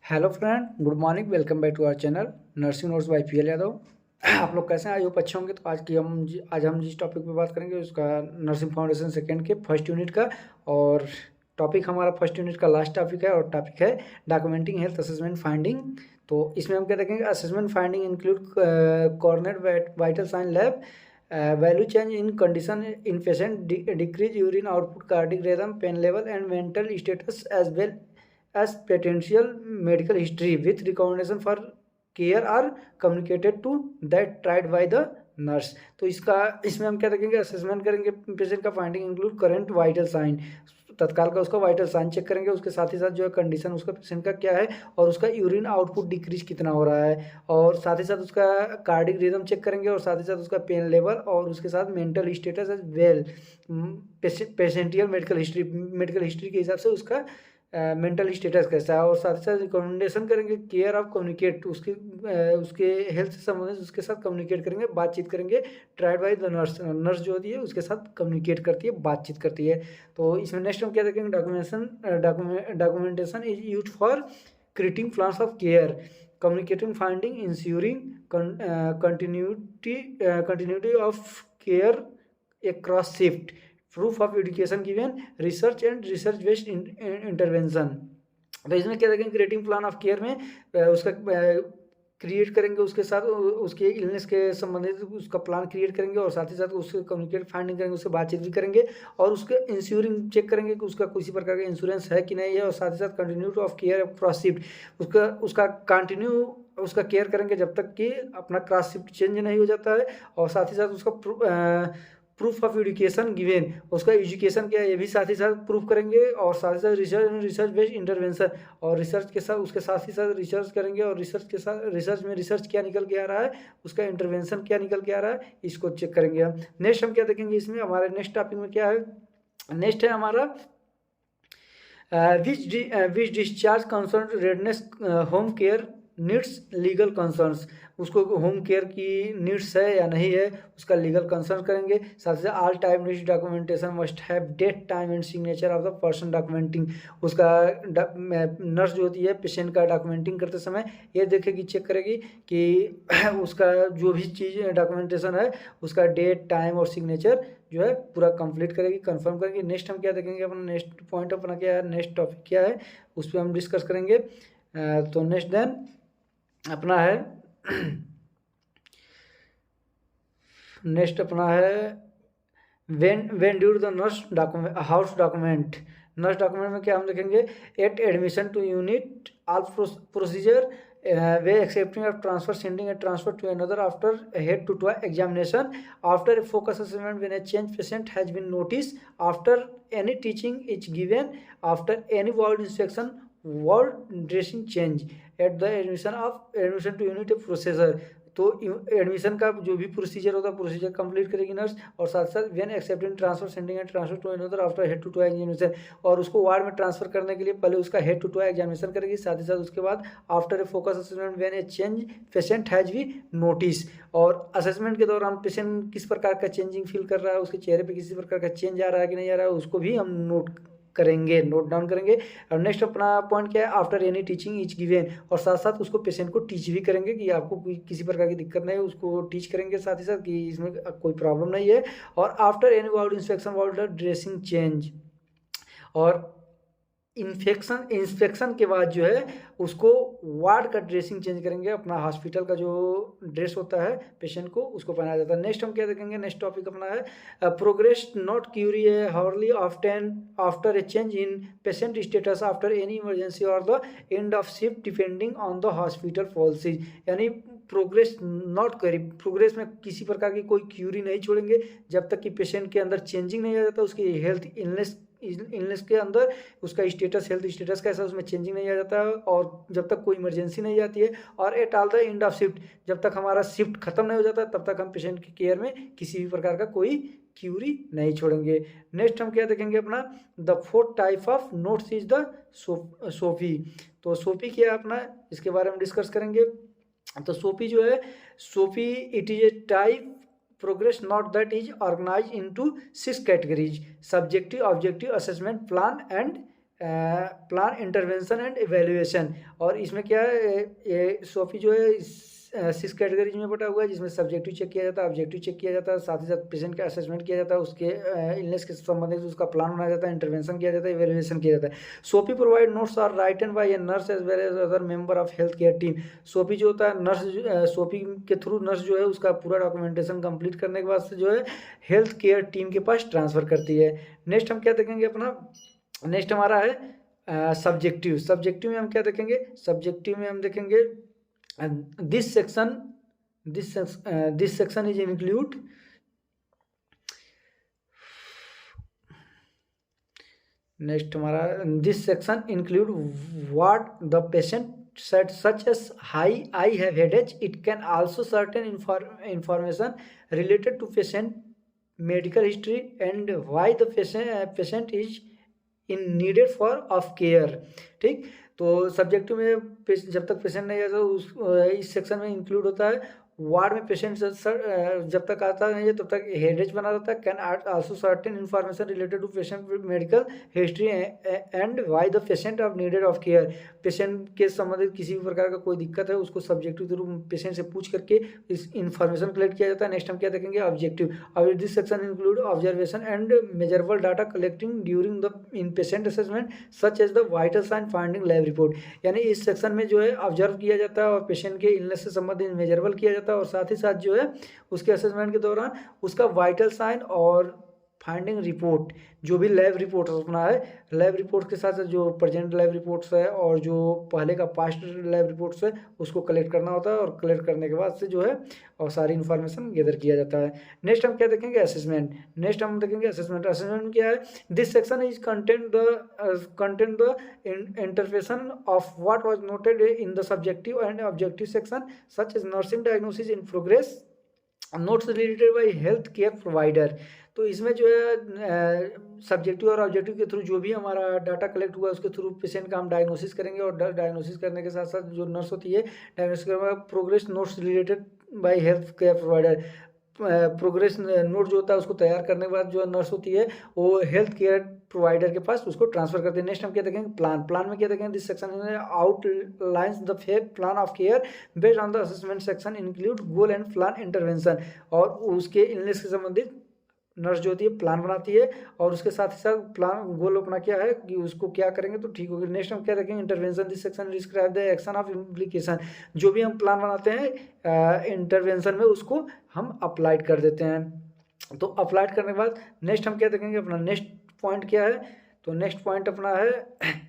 Hello friend, good morning. Welcome back to our channel nursing notes by PL Yadav. आप लोग कैसे हैं? I hope अच्छे होंगे। तो आज हम जिस टॉपिक पे बात करेंगे उसका नर्सिंग फाउंडेशन सेकंड के फर्स्ट यूनिट का। और टॉपिक हमारा फर्स्ट यूनिट का लास्ट टॉपिक है और टॉपिक है डॉक्यूमेंटिंग हेल्थ असेसमेंट फाइंडिंग। तो इसमें हम क्या देखेंगे? Assessment finding include current vital sign lab, value change in condition in patient, decrease urine output, cardiac rhythm, pain level and mental status as well as potential medical history with recommendation for care are communicated to that tried by the nurse. तो इसमें हम क्या देखेंगे? Assessment करेंगे patient का। Finding include current vital sign, तत्काल का उसका वाइटल साइन चेक करेंगे। उसके साथ ही साथ जो है कंडीशन उसका पेशेंट का क्या है और उसका यूरिन आउटपुट डिक्रीज कितना हो रहा है, और साथ ही साथ उसका कार्डिक रिदम चेक करेंगे, और साथ ही साथ उसका पेन लेवल, और उसके साथ मेंटल स्टेटस एज वेल, पेशेंटियल मेडिकल हिस्ट्री के हिसाब से उसका मेंटल स्टेटस कैसा है। और साथ ही साथ रिकमेंडेशन करेंगे केयर ऑफ कम्युनिकेट, उसके हेल्थ से संबंधित उसके साथ कम्युनिकेट करेंगे, बातचीत करेंगे। ट्राइड बाय द नर्स जो होती है उसके साथ कम्युनिकेट करती है, बातचीत करती है। तो इसमें नेक्स्ट हम क्या देखेंगे? Documentation is use for creating plans of care, communicating finding, ensuring continuity of care across shift, proof of education given, research and research based intervention। तो इसमें क्या देखेंगे? क्रिएटिंग प्लान ऑफ केयर में उसका क्रिएट करेंगे, उसके साथ उसके इलनेस के संबंधित उसका प्लान क्रिएट करेंगे, और साथ ही साथ उससे कम्युनिकेट फाइंडिंग करेंगे, उससे बातचीत भी करेंगे, और उसके इंश्योरिंग चेक करेंगे कि उसका किसी प्रकार का इंश्योरेंस है कि नहीं है। और साथ ही साथ continuity of care cross shift, उसका कंटिन्यू उसका केयर करेंगे जब तक कि अपना क्रॉस शिफ्ट चेंज नहीं हो जाता है। और साथ ही साथ उसका प्रूफ ऑफ एजुकेशन गिवेन, उसका एजुकेशन क्या है ये भी साथ ही साथ प्रूफ करेंगे। और साथ ही साथ रिसर्च बेस्ड इंटरवेंशन, और रिसर्च के साथ उसके साथ ही साथ रिसर्च करेंगे, और रिसर्च क्या निकल के आ रहा है, उसका इंटरवेंशन क्या निकल के आ रहा है, इसको चेक करेंगे हम। नेक्स्ट हम क्या देखेंगे? इसमें हमारे नेक्स्ट टॉपिक में क्या है? नेक्स्ट है हमारा which discharge concern redness home care needs legal concerns, उसको होम केयर की नीड्स है या नहीं है, उसका लीगल कंसर्न करेंगे। साथ ही all time needs documentation must have date, time and signature of the person documenting, उसका नर्स जो होती है पेशेंट का डॉक्यूमेंटिंग करते समय ये देखेगी, चेक करेगी कि उसका जो भी चीज़ डॉक्यूमेंटेशन है उसका डेट, टाइम और सिग्नेचर जो है पूरा कंप्लीट करेगी, कंफर्म करेगी। नेक्स्ट हम क्या देखेंगे? अपना नेक्स्ट पॉइंट अपना क्या है, नेक्स्ट टॉपिक क्या है उस पर हम डिस्कस करेंगे। तो नेक्स्ट देन अपना है नेक्स्ट अपना है when do the nurse document house document. Nurse document में क्या हम देखेंगे? At admission to unit all procedure way accepting of transfer, sending a transfer to another after head to to examination, after a focus assessment when a change patient has been notice, after any teaching is given, after any ward inspection, ward dressing change, at the admission to unit processor. तो admission का जो भी procedure होता है procedure complete करेगी nurse, और साथ साथ when accepting transfer, sending and transfer to another after head to to examination, और उसको वार्ड में ट्रांसफर करने के लिए पहले उसका हेड टू टू एग्जामिनेशन करेगी। साथ ही साथ उसके बाद after a focus assessment when a change patient has B notice, और असेसमेंट के दौरान पेशेंट किस प्रकार का चेंजिंग फील कर रहा है, उसके चेहरे पर किसी प्रकार का चेंज आ रहा है कि नहीं आ रहा है, उसको भी हम नोट डाउन करेंगे। और नेक्स्ट अपना पॉइंट क्या है? After any teaching is given, और साथ साथ उसको पेशेंट को टीच भी करेंगे कि आपको किसी प्रकार की दिक्कत नहीं है, उसको टीच करेंगे साथ ही साथ कि इसमें कोई प्रॉब्लम नहीं है। और after any ward inspection, ward dressing change, और इंस्पेक्शन के बाद जो है उसको वार्ड का ड्रेसिंग चेंज करेंगे, अपना हॉस्पिटल का जो ड्रेस होता है पेशेंट को उसको पहनाया जाता है। नेक्स्ट हम क्या देखेंगे? नेक्स्ट टॉपिक अपना है progress note query hardly often after a change in patient status after any emergency और the end of shift depending on the hospital policies, यानी प्रोग्रेस नॉट करी, प्रोग्रेस में किसी प्रकार की कोई क्यूरी नहीं छोड़ेंगे जब तक कि पेशेंट के अंदर चेंजिंग नहीं आ जाता, उसकी हेल्थ इलनेस के अंदर उसका हेल्थ स्टेटस कैसा उसमें चेंजिंग नहीं आ जाता है, और जब तक कोई इमरजेंसी नहीं आती है। और at all the end of shift, जब तक हमारा शिफ्ट खत्म नहीं हो जाता तब तक हम पेशेंट की केयर में किसी भी प्रकार का कोई क्यूरी नहीं छोड़ेंगे। नेक्स्ट हम क्या देखेंगे? अपना the fourth type of notes is the Sophie. तो सोफी क्या है अपना, इसके बारे में डिस्कस करेंगे। तो सोफी जो है, Sophie it is a type progress note that is organized into 6 categories: subjective, objective, assessment, plan and plan intervention and evaluation. और इसमें क्या है, ये सोफी जो है 6 कैटेगरीज में बटा हुआ है, जिसमें सब्जेक्टिव चेक किया जाता है, ऑब्जेक्टिव चेक किया जाता है, साथ ही साथ पेशेंट का असेसमेंट किया जाता है, उसके इलनेस के संबंधित उसका प्लान बनाया जाता है, इंटरवेंशन किया जाता है, इवेल्युएशन किया जाता है। सोफी provide notes are written by a nurse as well as other member of health care team. सोफी जो होता है नर्स, सोफी के थ्रू नर्स जो है उसका पूरा डॉक्यूमेंटेशन कंप्लीट करने के बाद से जो है हेल्थ केयर टीम के पास ट्रांसफर करती है। नेक्स्ट हम क्या देखेंगे अपना, नेक्स्ट हमारा है सब्जेक्टिव। सब्जेक्टिव में हम क्या देखेंगे, सब्जेक्टिव में हम देखेंगे this section is include next हमारा this section include what the patient said such as I have headache. It can also certain information related to patient medical history and why the patient is in needed for of care। ठीक, तो subjective में जब तक patient नहीं आता उस इस section में इंक्लूड होता है। वार्ड में पेशेंट जब तक आता है तब तक हेडेज बना रहता है। Can also certain information related to patient medical history and why the patient of needed of care. Patient के संबंधित किसी भी प्रकार का कोई दिक्कत है उसको सब्जेक्टिव थ्रू पेशेंट से पूछ करके इस इन्फॉर्मेशन कलेक्ट किया जाता है। नेक्स्ट हम क्या देखेंगे, ऑब्जेक्टिव। और this section include observation and measurable data collecting during the in patient assessment such as the vital sign finding lab report. यानी इस सेक्शन में जो है ऑब्जर्व किया जाता है और पेशेंट के इलनेस से संबंधित मेजरेबल किया जाता है और साथ ही साथ जो है उसके असेसमेंट के दौरान उसका वाइटल साइन और फाइंडिंग रिपोर्ट जो भी लैब रिपोर्ट अपना है, लैब रिपोर्ट के साथ जो प्रेजेंट लैब रिपोर्ट्स है और जो पहले का पास्ट लैब रिपोर्ट्स है उसको कलेक्ट करना होता है और कलेक्ट करने के बाद से जो है और सारी इन्फॉर्मेशन गैदर किया जाता है। नेक्स्ट हम क्या देखेंगे, असेसमेंट। नेक्स्ट हम देखेंगे असेसमेंट। असेसमेंट क्या है, this section is content the interpretation of what was noted in the subjective and objective section such as nursing diagnosis in progress notes related by health care provider. तो इसमें जो है subjective और objective के through जो भी हमारा data collect हुआ है उसके थ्रू पेशेंट का हम डायग्नोसिस करेंगे और डायग्नोसिस करने के साथ साथ जो नर्स होती है डायग्नोसिस करने progress notes related by health care provider. Progress note जो होता है उसको तैयार करने के बाद जो नर्स होती है वो हेल्थ केयर प्रोवाइडर के पास उसको ट्रांसफर करते हैं। नेक्स्ट हम क्या देखेंगे, प्लान। प्लान में क्या देखेंगे, this section outlines the plan of care based on the assessment section include goal and plan intervention. और उसके इलनेस से संबंधित नर्स जो होती है प्लान बनाती है और उसके साथ ही साथ प्लान गोल अपना क्या है कि उसको क्या करेंगे तो ठीक होगी। नेक्स्ट हम क्या देखेंगे, intervention. This section describe the action of implication. जो भी हम प्लान बनाते हैं इंटरवेंशन में उसको हम अप्लाइड कर देते हैं। तो अप्लाइड करने के बाद नेक्स्ट हम क्या देखेंगे, अपना नेक्स्ट पॉइंट क्या है, तो नेक्स्ट पॉइंट अपना है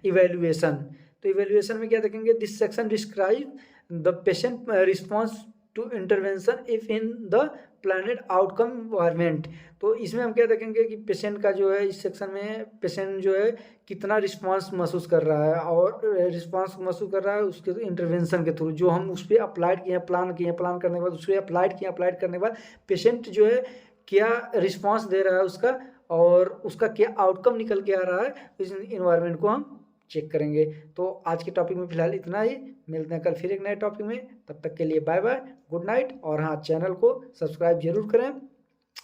इवेल्युएशन। तो इवेल्युएशन में क्या देखेंगे, this section describe the patient response to intervention if in the planned outcome environment. तो इसमें हम क्या देखेंगे कि पेशेंट का जो है इस सेक्शन में पेशेंट जो है कितना रिस्पांस महसूस कर रहा है और रिस्पांस महसूस कर रहा है उसके इंटरवेंशन के थ्रू जो हम उस पर अप्लाइड किए हैं, प्लान किए हैं, प्लान करने के बाद उस पर अप्लाइड किए, अप्लाइड करने के बाद पेशेंट जो है क्या रिस्पांस दे रहा है उसका और उसका क्या आउटकम निकल के आ रहा है, इस इन्वायरमेंट को हम चेक करेंगे। तो आज के टॉपिक में फिलहाल इतना ही, मिलते हैं कल फिर एक नए टॉपिक में। तब तक के लिए बाय बाय, गुड नाइट। और हाँ, चैनल को सब्सक्राइब जरूर करें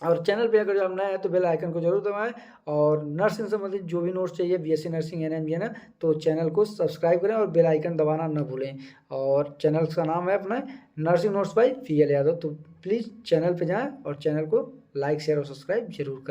और चैनल पे अगर आप नए हैं तो बेल आइकन को जरूर दबाएं। और नर्सिंग संबंधित जो भी नोट्स चाहिए बीएससी नर्सिंग एनएम जीएनएम तो चैनल को सब्सक्राइब करें और बेल आइकन दबाना न भूलें। और चैनल का नाम है अपना nursing notes by PL Yadav. तो प्लीज़ चैनल पे जाएं और चैनल को लाइक शेयर और सब्सक्राइब जरूर करें।